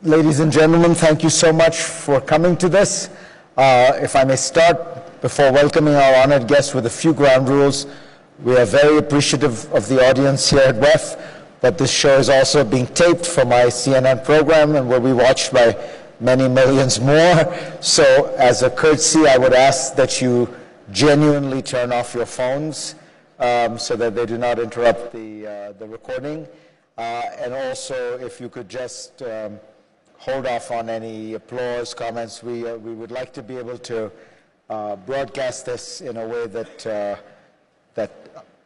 Ladies and gentlemen, thank you so much for coming to this. If I may start before welcoming our honored guests with a few ground rules. We are very appreciative of the audience here at WEF, but this show is also being taped for my CNN program and will be watched by many millions more. So as a courtesy, I would ask that you genuinely turn off your phones so that they do not interrupt the recording. And also, if you could just hold off on any applause, comments. We would like to be able to broadcast this in a way that that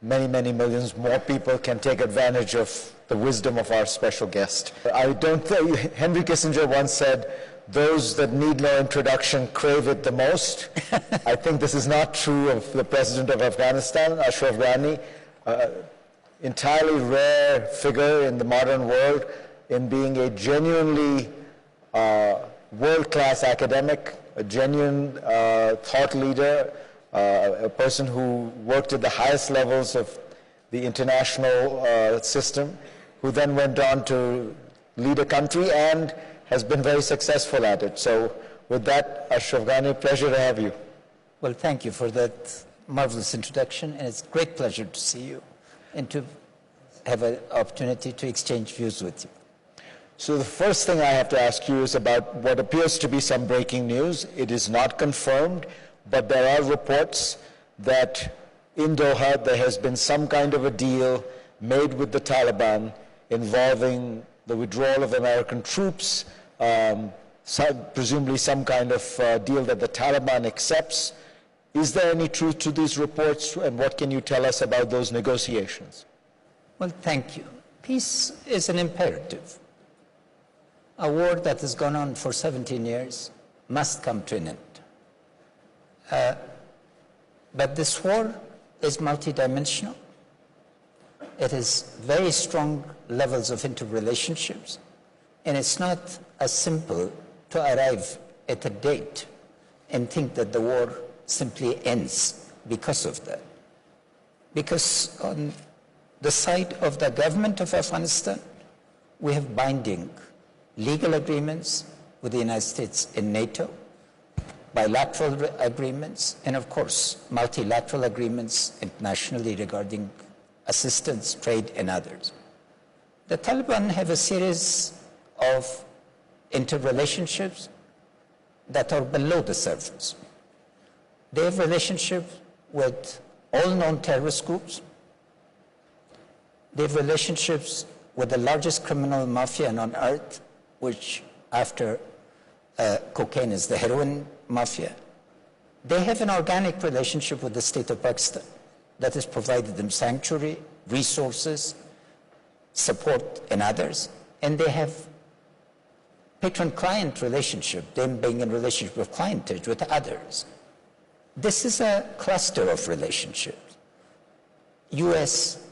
many millions more people can take advantage of the wisdom of our special guest. I don't think, Henry Kissinger once said, those that need no introduction crave it the most. I think this is not true of the president of Afghanistan, Ashraf Ghani, entirely rare figure in the modern world in being a genuinely world-class academic, a genuine thought leader, a person who worked at the highest levels of the international system, who then went on to lead a country and has been very successful at it. So with that, Ashraf Ghani, pleasure to have you. Well, thank you for that marvelous introduction, and it's a great pleasure to see you and to have an opportunity to exchange views with you. So the first thing I have to ask you is about what appears to be some breaking news. It is not confirmed, but there are reports that in Doha there has been some kind of a deal made with the Taliban involving the withdrawal of American troops, presumably some kind of deal that the Taliban accepts. Is there any truth to these reports, and what can you tell us about those negotiations? Well, thank you. Peace is an imperative. A war that has gone on for 17 years must come to an end. But this war is multidimensional. It has very strong levels of interrelationships, and it's not as simple to arrive at a date and think that the war simply ends because of that. Because on the side of the government of Afghanistan, we have binding legal agreements with the United States and NATO, bilateral agreements, and of course, multilateral agreements internationally regarding assistance, trade, and others. The Taliban have a series of interrelationships that are below the surface. They have relationships with all known terrorist groups. They have relationships with the largest criminal mafia on earth, which after cocaine is the heroin mafia. They have an organic relationship with the state of Pakistan that has provided them sanctuary, resources, support, and others. And they have patron-client relationship, them being in relationship with clientage with others. This is a cluster of relationships. U.S.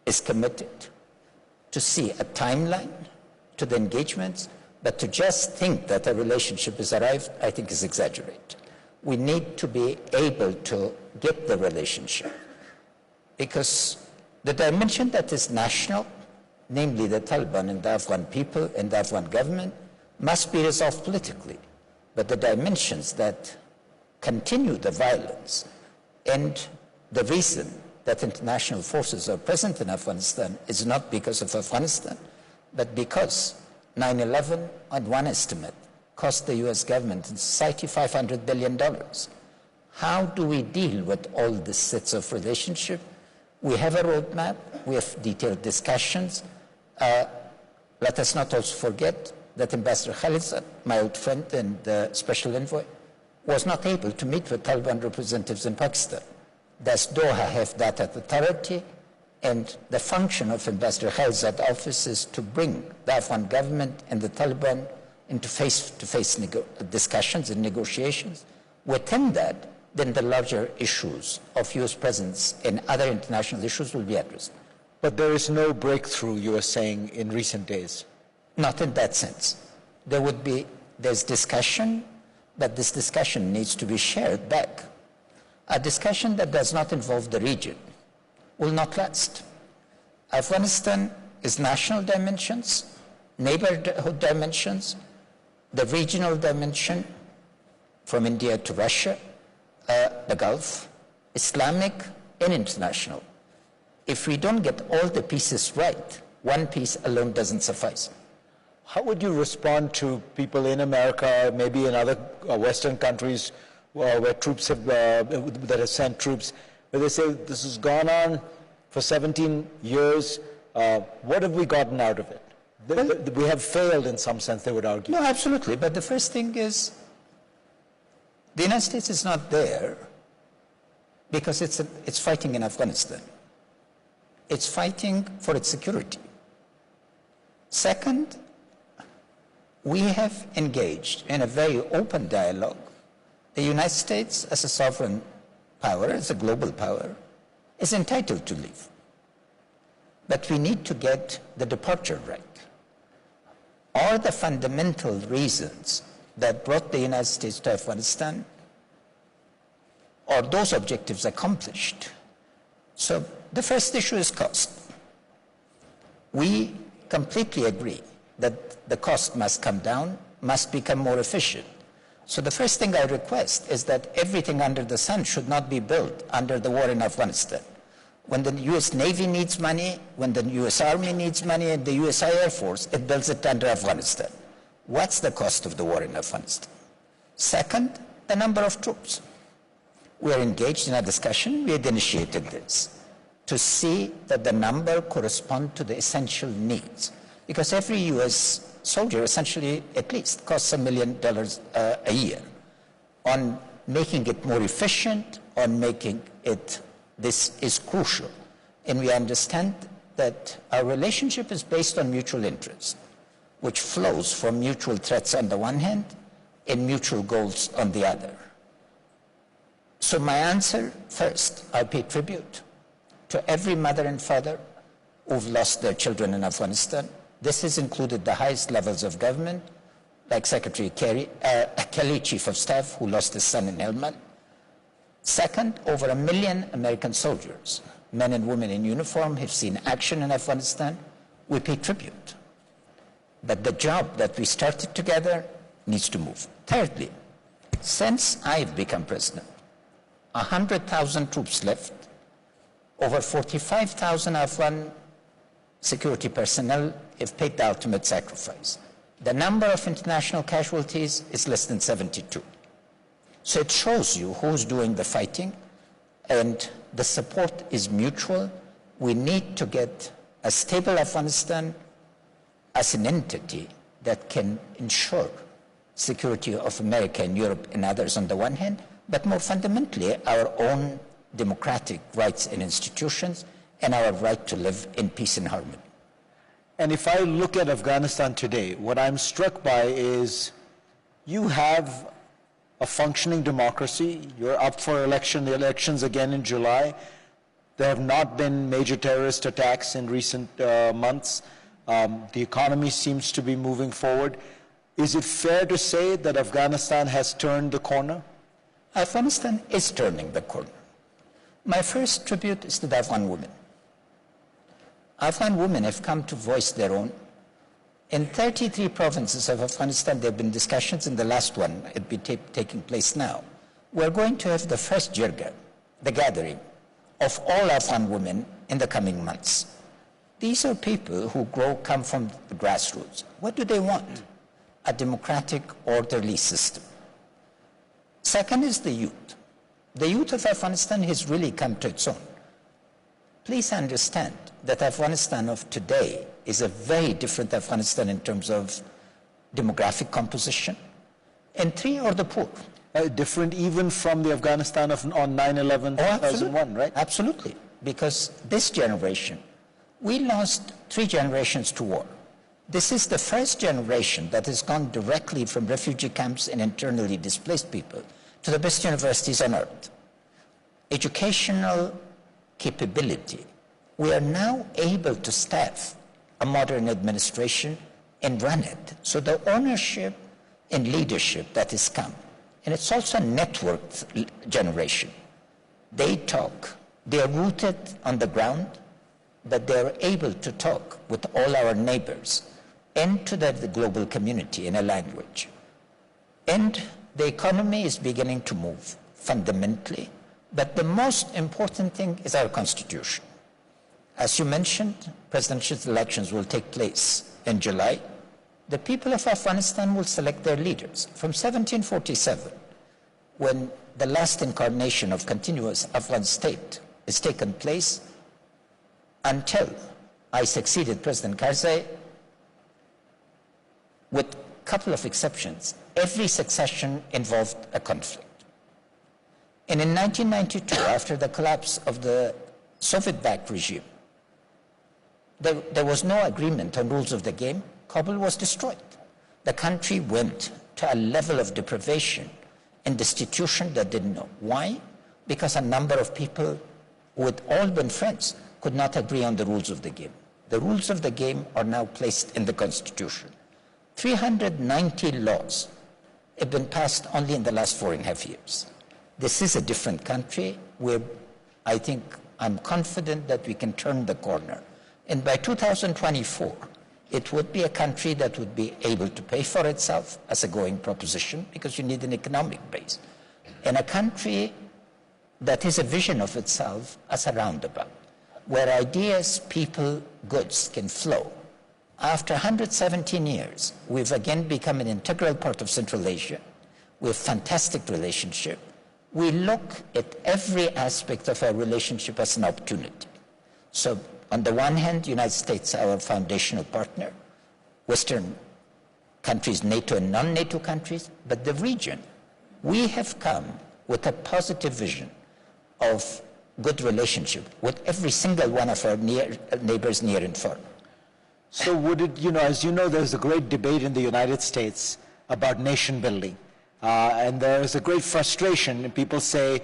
is committed to see a timeline to the engagements, but to just think that a relationship has arrived, I think is exaggerated. We need to be able to get the relationship, because the dimension that is national, namely the Taliban and the Afghan people and the Afghan government, must be resolved politically. But the dimensions that continue the violence and the reason that international forces are present in Afghanistan is not because of Afghanistan, but because 9/11, on one estimate, cost the U.S. government and society $500 billion. How do we deal with all these sets of relationships? We have a roadmap. We have detailed discussions. Let us not also forget that Ambassador Khalilzad, my old friend and the special envoy, was not able to meet with Taliban representatives in Pakistan. Does Doha have that authority? And the function of Ambassador Khalilzad's office is to bring the Afghan government and the Taliban into face-to-face discussions and negotiations. Within that, then the larger issues of U.S. presence and other international issues will be addressed. But there is no breakthrough, you are saying, in recent days? Not in that sense. There's discussion, but this discussion needs to be shared back. A discussion that does not involve the region will not last. Afghanistan is national dimensions neighborhood dimensions, the regional dimension from India to Russia, the Gulf, Islamic and international. If we don't get all the pieces right, one piece alone doesn't suffice. How would you respond to people in America, maybe in other Western countries where troops have, that have sent troops, where they say this has gone on for 17 years, what have we gotten out of it? We have failed in some sense, they would argue. No, absolutely. But the first thing is, the United States is not there because it's fighting in Afghanistan. It's fighting for its security. Second, we have engaged in a very open dialogue. The United States, as a sovereign power, as a global power, is entitled to leave. But we need to get the departure right. Are the fundamental reasons that brought the United States to Afghanistan, are those objectives accomplished? So the first issue is cost. We completely agree that the cost must come down, must become more efficient. So the first thing I request is that everything under the sun should not be built under the war in Afghanistan. When the US Navy needs money, when the US Army needs money, and the US Air Force, it builds it under Afghanistan. What's the cost of the war in Afghanistan? Second, the number of troops. We are engaged in a discussion, we had initiated this, to see that the number correspond to the essential needs. Because every US soldier essentially at least costs $1 million a year. On making it more efficient, on making it, this is crucial. And we understand that our relationship is based on mutual interest, which flows from mutual threats on the one hand and mutual goals on the other. So my answer, first, I pay tribute to every mother and father who've lost their children in Afghanistan. This has included the highest levels of government, like Secretary Kelly, Chief of Staff, who lost his son in Helmand. Second, over 1 million American soldiers, men and women in uniform, have seen action in Afghanistan. We pay tribute. But the job that we started together needs to move. Thirdly, since I've become president, 100,000 troops left, over 45,000 Afghan security personnel have paid the ultimate sacrifice. The number of international casualties is less than 72. So it shows you who's doing the fighting, and the support is mutual. We need to get a stable Afghanistan as an entity that can ensure security of America and Europe and others on the one hand, but more fundamentally, our own democratic rights and institutions and our right to live in peace and harmony. And if I look at Afghanistan today, what I'm struck by is you have a functioning democracy. You're up for the elections again in July. There have not been major terrorist attacks in recent months. The economy seems to be moving forward. Is it fair to say that Afghanistan has turned the corner? Afghanistan is turning the corner. My first tribute is to the Afghan women. Afghan women have come to voice their own. In 33 provinces of Afghanistan, there have been discussions, in the last one, it'll be taking place now. We're going to have the first jirga, the gathering of all Afghan women in the coming months. These are people who come from the grassroots. What do they want? A democratic, orderly system. Second is the youth. The youth of Afghanistan has really come to its own. Please understand that Afghanistan of today is a very different Afghanistan in terms of demographic composition. And three are the poor. Different even from the Afghanistan of on 9/11, 2001, right? Absolutely. Because this generation, we lost 3 generations to war. This is the first generation that has gone directly from refugee camps and internally displaced people to the best universities on earth. Educational capability. We are now able to staff a modern administration and run it. So the ownership and leadership that has come, and it's also a networked generation. They talk, they are rooted on the ground, but they are able to talk with all our neighbors into the global community in a language. And the economy is beginning to move fundamentally, but the most important thing is our constitution. As you mentioned, presidential elections will take place in July. The people of Afghanistan will select their leaders. From 1747, when the last incarnation of continuous Afghan state is taken place, until I succeeded President Karzai, with a couple of exceptions, every succession involved a conflict. And in 1992, after the collapse of the Soviet-backed regime, there was no agreement on rules of the game. Kabul was destroyed. The country went to a level of deprivation and destitution that didn't know. Why? Because a number of people who had all been friends could not agree on the rules of the game. The rules of the game are now placed in the Constitution. 390 laws have been passed only in the last 4.5 years. This is a different country where I'm confident that we can turn the corner. And by 2024, it would be a country that would be able to pay for itself as a going proposition, because you need an economic base. And a country that is a vision of itself as a roundabout, where ideas, people, goods can flow. After 117 years, we've again become an integral part of Central Asia. We have fantastic relationship. We look at every aspect of our relationship as an opportunity. So on the one hand, the United States, our foundational partner, Western countries, NATO and non-NATO countries, but the region, we have come with a positive vision of good relationship with every single one of our neighbors near and far. So would it, as you know, there's a great debate in the United States about nation building. And there's a great frustration, and people say,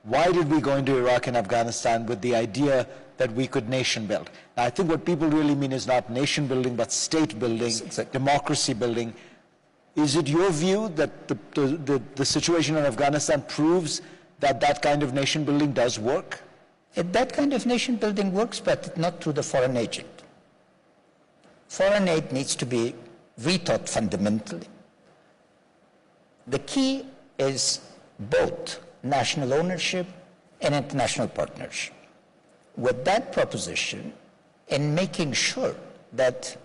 why did we go into Iraq and Afghanistan with the idea that we could nation build? Now, I think what people really mean is not nation building, but state building, democracy building. Is it your view that the situation in Afghanistan proves that that kind of nation building does work? That kind of nation building works, but not through the foreign agent. Foreign aid needs to be rethought fundamentally. The key is both national ownership and international partnership. With that proposition, in making sure that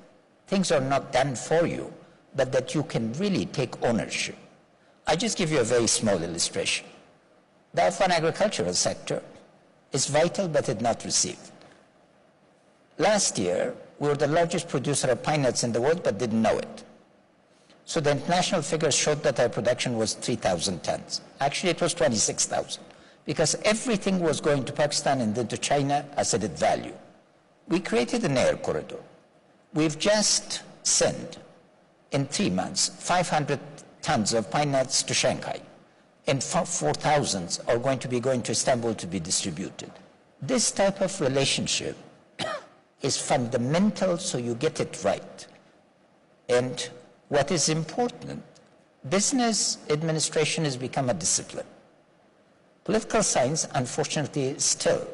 things are not done for you, but that you can really take ownership. I just give you a very small illustration. The Afghan agricultural sector is vital, but it not received. Last year, we were the largest producer of pine nuts in the world, but didn't know it. So the international figures showed that our production was 3,000 tons. Actually, it was 26,000, because everything was going to Pakistan and then to China as added value. We created an air corridor. We've just sent, in 3 months, 500 tons of pine nuts to Shanghai, and 4,000 are going to be going to Istanbul to be distributed. This type of relationship is fundamental, so you get it right. And what is important, business administration has become a discipline. Political science, unfortunately, is still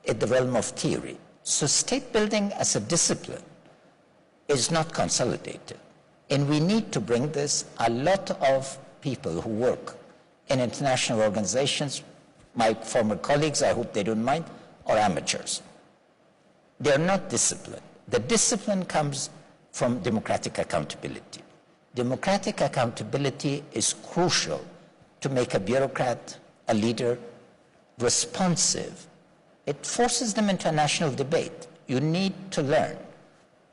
in the realm of theory. So state building as a discipline is not consolidated. And we need to bring this. A lot of people who work in international organizations, my former colleagues, I hope they don't mind, are amateurs. They're not disciplined. The discipline comes from democratic accountability. Democratic accountability is crucial to make a bureaucrat, a leader, responsive. It forces them into a national debate. You need to learn.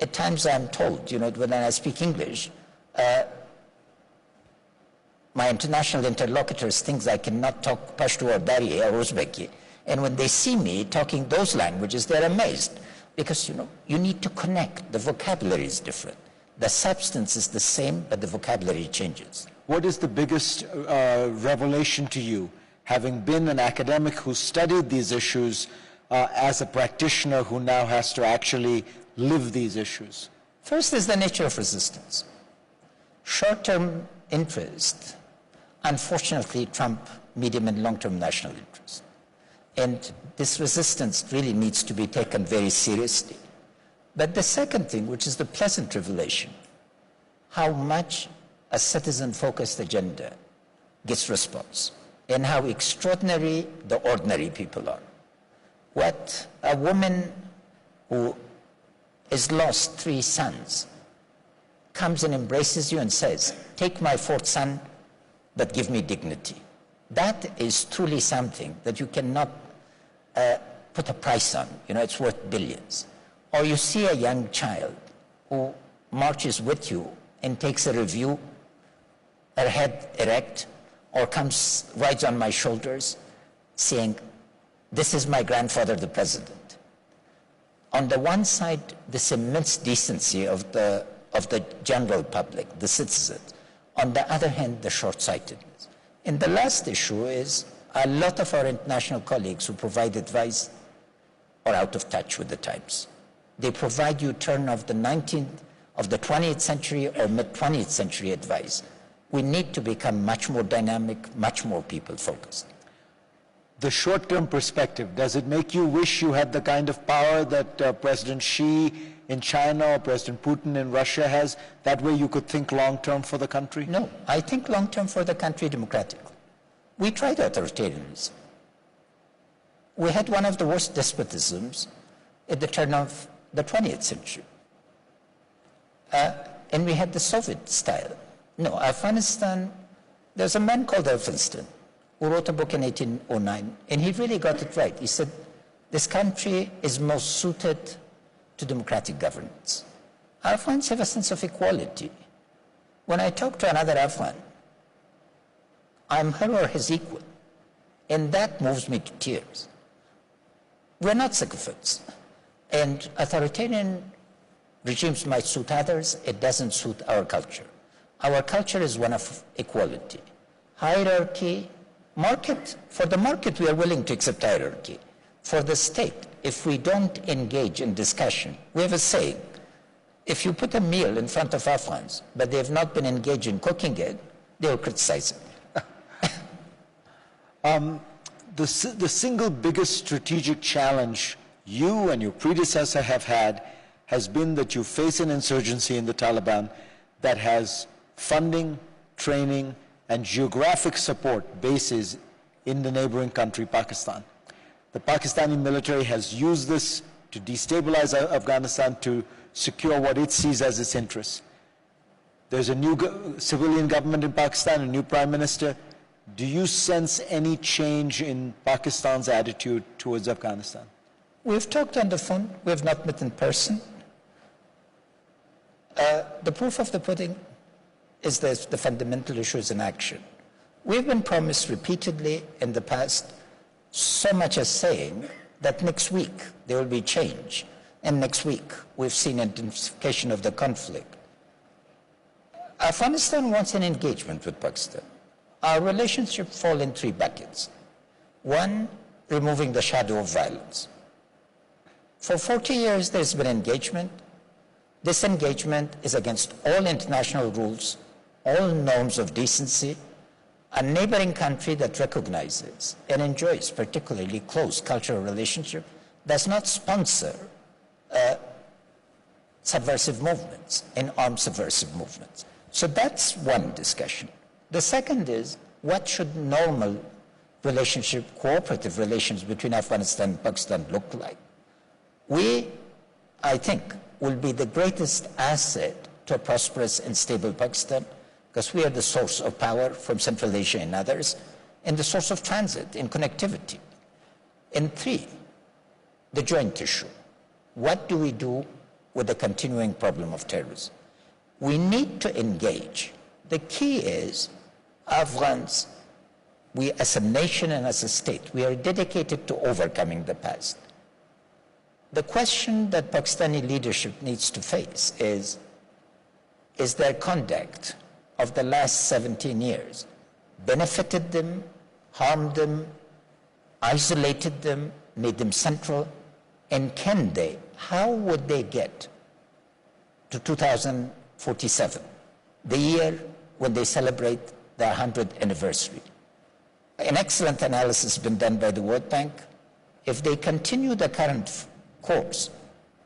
At times I'm told, when I speak English, my international interlocutors think I cannot talk Pashto or Dari or Uzbeki. And when they see me talking those languages, they're amazed. Because, you need to connect. The vocabulary is different. The substance is the same, but the vocabulary changes. What is the biggest revelation to you, having been an academic who studied these issues, as a practitioner who now has to actually live these issues? First is the nature of resistance. Short-term interest, unfortunately, trump medium and long-term national interest. And this resistance really needs to be taken very seriously. But the second thing, which is the pleasant revelation, how much a citizen-focused agenda gets response and how extraordinary the ordinary people are. What a woman who has lost 3 sons comes and embraces you and says, take my 4th son, but give me dignity. That is truly something that you cannot put a price on. You know, it's worth billions. Or you see a young child who marches with you and takes a review, her head erect, or rides on my shoulders saying, this is my grandfather, the president. On the one side, this immense decency of the general public, the citizens. On the other hand, the short-sightedness. And the last issue is a lot of our international colleagues who provide advice are out of touch with the times. They provide you turn of the 20th century or mid-20th century advice. We need to become much more dynamic, much more people-focused. The short-term perspective, does it make you wish you had the kind of power that President Xi in China or President Putin in Russia has? That way you could think long-term for the country? No, I think long-term for the country democratically. We tried authoritarianism. We had one of the worst despotisms at the turn of the 20th century. And we had the Soviet style. No, Afghanistan, there's a man called Elphinstone who wrote a book in 1809, and he really got it right. He said, this country is most suited to democratic governance. Afghans have a sense of equality. When I talk to another Afghan, I'm her or his equal, and that moves me to tears. We're not sycophants, and authoritarian regimes might suit others. It doesn't suit our culture. Our culture is one of equality. Hierarchy, for the market we are willing to accept hierarchy. For the state, if we don't engage in discussion, we have a saying, if you put a meal in front of Afghans, but they have not been engaged in cooking it, they will criticize it. The single biggest strategic challenge you and your predecessor have had has been that you face an insurgency in the Taliban that has funding, training, and geographic support bases in the neighboring country, Pakistan. The Pakistani military has used this to destabilize Afghanistan to secure what it sees as its interests. There's a new civilian government in Pakistan, a new prime minister. Do you sense any change in Pakistan's attitude towards Afghanistan? We've talked on the phone. We have not met in person. The proof of the pudding is that the fundamental issue is in action. We've been promised repeatedly in the past, so much as saying that next week there will be change, and next week we've seen intensification of the conflict. Afghanistan wants an engagement with Pakistan. Our relationship falls in 3 buckets. 1, removing the shadow of violence. For 40 years there's been engagement. This engagement is against all international rules, all norms of decency. A neighboring country that recognizes and enjoys particularly close cultural relationship does not sponsor subversive movements and armed subversive movements. So that's one discussion. The second is, what should normal relationship, cooperative relations between Afghanistan and Pakistan look like? We, I think, will be the greatest asset to a prosperous and stable Pakistan, because we are the source of power from Central Asia and others, and the source of transit and connectivity. And 3, the joint issue. What do we do with the continuing problem of terrorism? We need to engage. The key is, Afghans, we as a nation and as a state, we are dedicated to overcoming the past. The question that Pakistani leadership needs to face is their conduct of the last 17 years benefited them, harmed them, isolated them, made them central, and how would they get to 2047, the year when they celebrate their 100th anniversary? An excellent analysis has been done by the World Bank. If they continue the current course,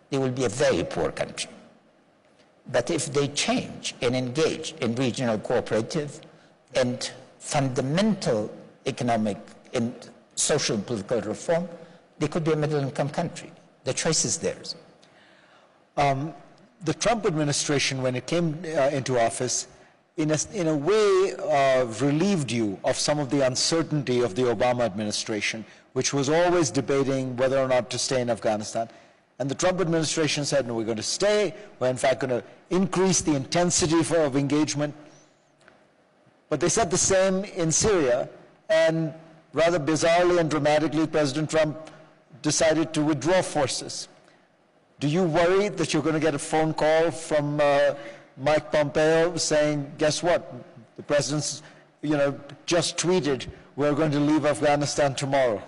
they will be a very poor country. But if they change and engage in regional cooperative and fundamental economic and social and political reform, they could be a middle-income country. The choice is theirs. The Trump administration, when it came into office, in a way relieved you of some of the uncertainty of the Obama administration, which was always debating whether or not to stay in Afghanistan. And the Trump administration said, no, we're going to stay. We're in fact going to increase the intensity of engagement. But they said the same in Syria, and rather bizarrely and dramatically, President Trump decided to withdraw forces. Do you worry that you're going to get a phone call from Mike Pompeo saying, guess what, the president's, just tweeted, we're going to leave Afghanistan tomorrow?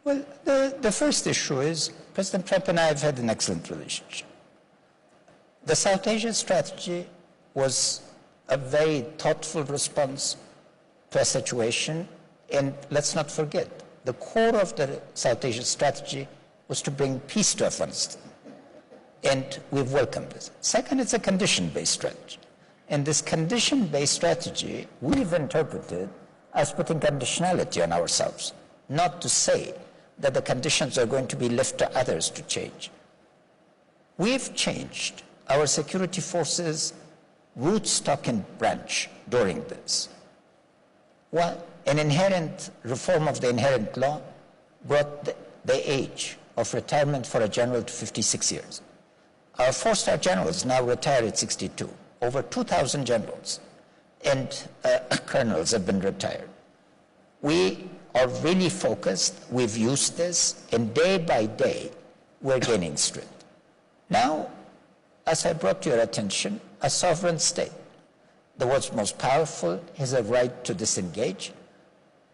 Well, the first issue is President Trump and I have had an excellent relationship. The South Asia strategy was a very thoughtful response to a situation, and let's not forget, the core of the South Asia strategy was to bring peace to Afghanistan, and we've welcomed this. Second, it's a condition-based strategy, and this condition-based strategy we've interpreted as putting conditionality on ourselves, not to say that the conditions are going to be left to others to change. We've changed our security forces' root, stock, and branch during this. Well, an inherent reform of the inherent law brought the age of retirement for a general to 56 years. Our four-star generals now retire at 62. Over 2,000 generals and colonels have been retired. We are really focused. We've used this, and day by day, we're gaining strength. Now, as I brought to your attention, a sovereign state, the world's most powerful, has a right to disengage,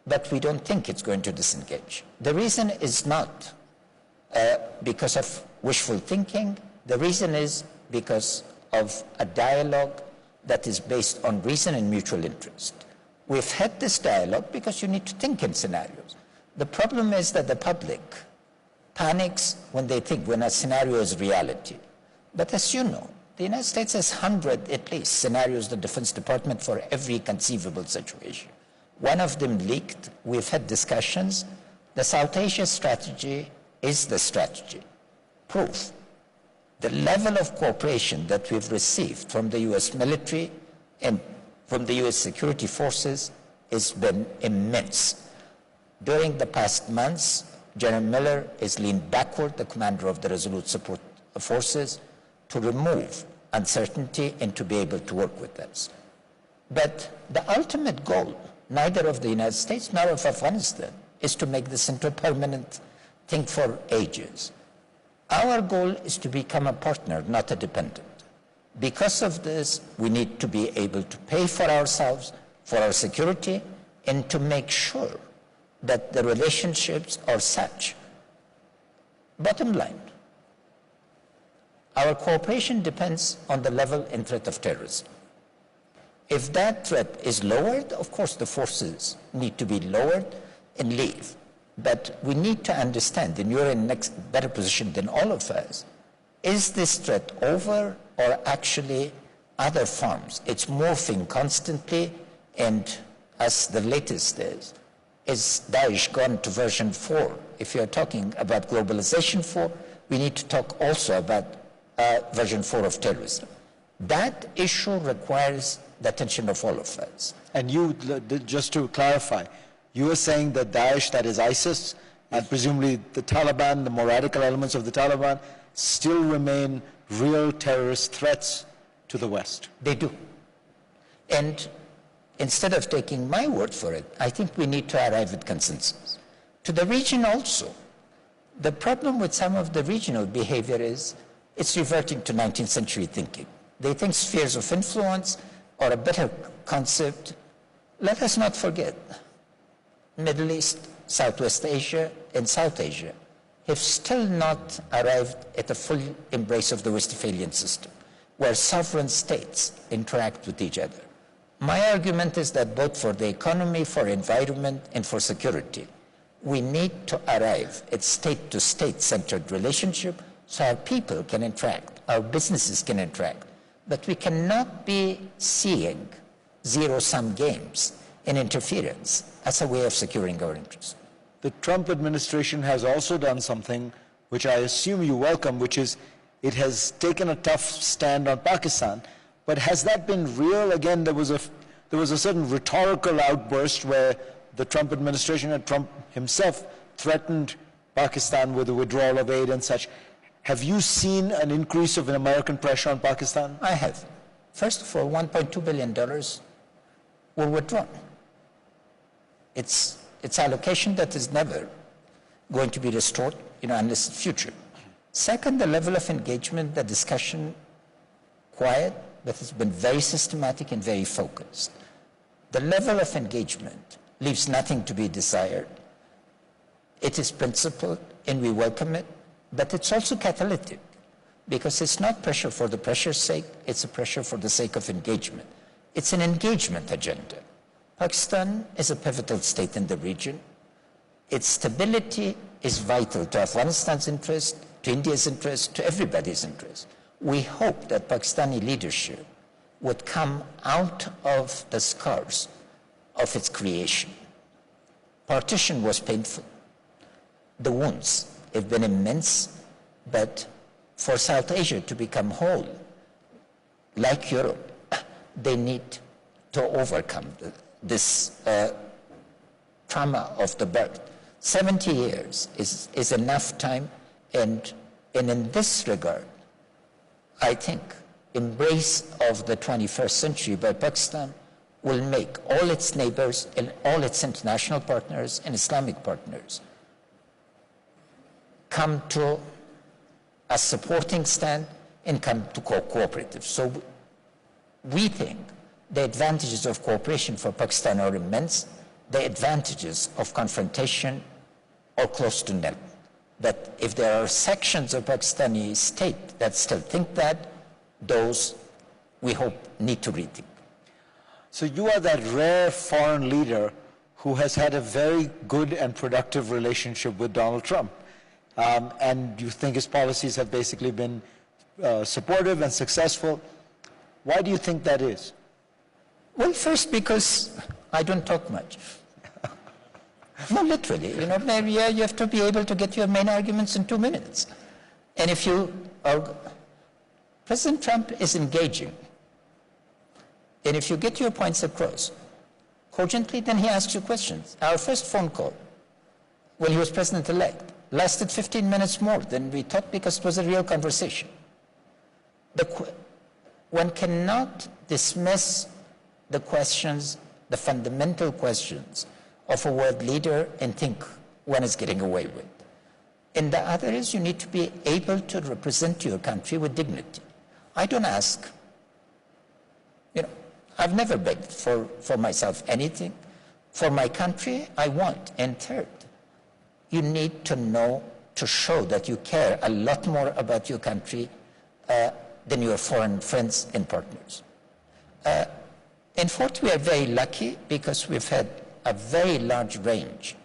but we don't think it's going to disengage. The reason is not because of wishful thinking. The reason is because of a dialogue that is based on reason and mutual interest. We've had this dialogue because you need to think in scenarios. The problem is that the public panics when they think when a scenario is reality. But as you know, the United States has 100 at least scenarios, the Defense Department, for every conceivable situation. One of them leaked. We've had discussions. The South Asia strategy is the strategy. Proof. The level of cooperation that we've received from the U.S. military and from the U.S. security forces has been immense. During the past months, General Miller has leaned backward, the commander of the Resolute Support Forces, to remove uncertainty and to be able to work with us. But the ultimate goal, neither of the United States nor of Afghanistan, is to make this into a permanent thing for ages. Our goal is to become a partner, not a dependent. Because of this, we need to be able to pay for ourselves, for our security, and to make sure that the relationships are such. Bottom line, our cooperation depends on the level and threat of terrorism. If that threat is lowered, of course the forces need to be lowered and leave. But we need to understand, and you're in a better position than all of us, is this threat over or actually other forms? It's morphing constantly, and as the latest is Daesh gone to version 4? If you're talking about globalization 4, we need to talk also about version 4 of terrorism. That issue requires the attention of all of us. And you, just to clarify, you are saying that Daesh, that is ISIS, and presumably the Taliban, the more radical elements of the Taliban, still remain real terrorist threats to the West? They do. And instead of taking my word for it, I think we need to arrive at consensus. To the region also, the problem with some of the regional behavior is it's reverting to 19th century thinking. They think spheres of influence are a better concept. Let us not forget, Middle East, Southwest Asia, and South Asia have still not arrived at a full embrace of the Westphalian system, where sovereign states interact with each other. My argument is that both for the economy, for environment, and for security, we need to arrive at state-to-state centered relationship so our people can interact, our businesses can interact. But we cannot be seeing zero-sum games and interference as a way of securing our interests. The Trump administration has also done something which I assume you welcome, which is it has taken a tough stand on Pakistan. But has that been real? Again, there was a certain rhetorical outburst where the Trump administration and Trump himself threatened Pakistan with the withdrawal of aid and such. Have you seen an increase of American pressure on Pakistan? I have. First of all, $1.2 billion were withdrawn. It's allocation that is never going to be restored, unless in the future. Second, the level of engagement, the discussion, quiet, but it's been very systematic and very focused. The level of engagement leaves nothing to be desired. It is principled, and we welcome it, but it's also catalytic, because it's not pressure for the pressure's sake, it's a pressure for the sake of engagement. It's an engagement agenda. Pakistan is a pivotal state in the region. Its stability is vital to Afghanistan's interest, to India's interest, to everybody's interest. We hope that Pakistani leadership would come out of the scars of its creation. Partition was painful. The wounds have been immense, but for South Asia to become whole, like Europe, they need to overcome this trauma of the birth. 70 years is enough time, and in this regard, I think embrace of the 21st century by Pakistan will make all its neighbors and all its international partners and Islamic partners come to a supporting stand and come to cooperative. So we think the advantages of cooperation for Pakistan are immense. The advantages of confrontation are close to nil. But if there are sections of Pakistani state that still think that, those we hope need to rethink. So you are that rare foreign leader who has had a very good and productive relationship with Donald Trump. And you think his policies have basically been supportive and successful. Why do you think that is? Well, first, because I don't talk much. No, literally. Maybe you have to be able to get your main arguments in 2 minutes. And if President Trump is engaging, and if you get your points across cogently, then he asks you questions. Our first phone call, when he was president-elect, lasted 15 minutes more than we thought, because it was a real conversation. One cannot dismiss the questions, the fundamental questions of a world leader and think one is getting away with. And the other is you need to be able to represent your country with dignity. I don't ask, I've never begged for myself anything. For my country, I want. And third, you need to know, to show that you care a lot more about your country than your foreign friends and partners. And fourth, we are very lucky because we've had a very large range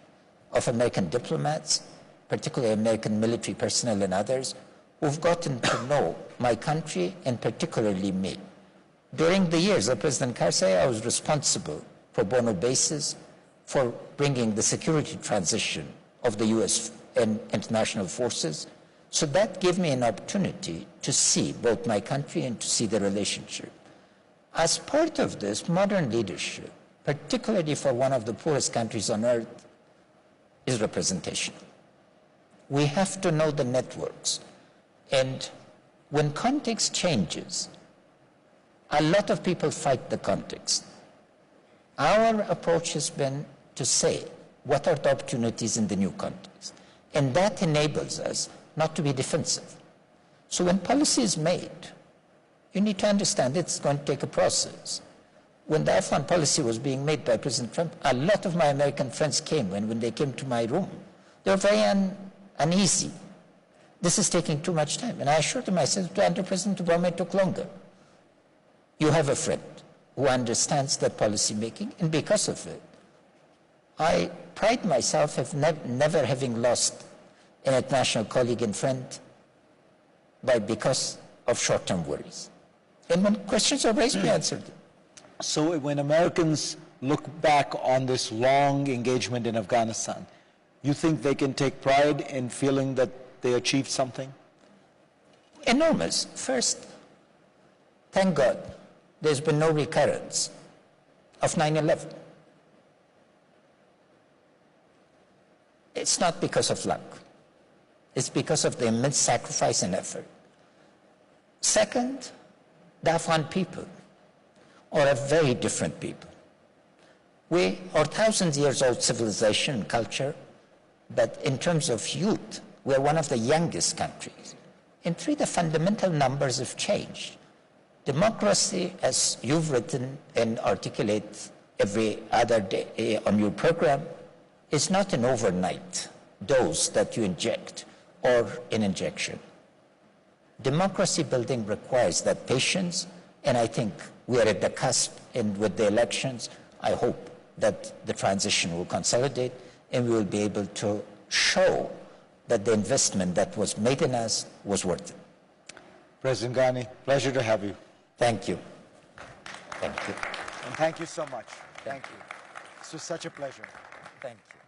of American diplomats, particularly American military personnel and others, who've gotten to know my country and particularly me. During the years of President Karzai, I was responsible pro bono basis for bringing the security transition of the U.S. and international forces. So that gave me an opportunity to see both my country and to see the relationship. As part of this, modern leadership, particularly for one of the poorest countries on earth, is representation. We have to know the networks. And when context changes, a lot of people fight the context. Our approach has been to say, what are the opportunities in the new context? And that enables us not to be defensive. So when policy is made, you need to understand it's going to take a process. When the Afghan policy was being made by President Trump, a lot of my American friends came, and when they came to my room, they were very uneasy. This is taking too much time. And I assured them, I said, under President Obama, it took longer. You have a friend who understands that policy making, and because of it, I pride myself of never having lost an international colleague and friend because of short-term worries. And when questions are raised, we answer them. So when Americans look back on this long engagement in Afghanistan, you think they can take pride in feeling that they achieved something? Enormous. First, thank God, there's been no recurrence of 9/11. It's not because of luck. It's because of the immense sacrifice and effort. Second, the Afghan people are a very different people. We are thousands of years old civilization and culture, but in terms of youth, we're one of the youngest countries. In three, the fundamental numbers have changed. Democracy, as you've written and articulate every other day on your program, is not an overnight dose that you inject or an injection. Democracy building requires that patience, and I think we are at the cusp, and with the elections, I hope that the transition will consolidate and we will be able to show that the investment that was made in us was worth it. President Ghani, pleasure to have you. Thank you. Thank you. And thank you so much. Thank you. This was such a pleasure. Thank you.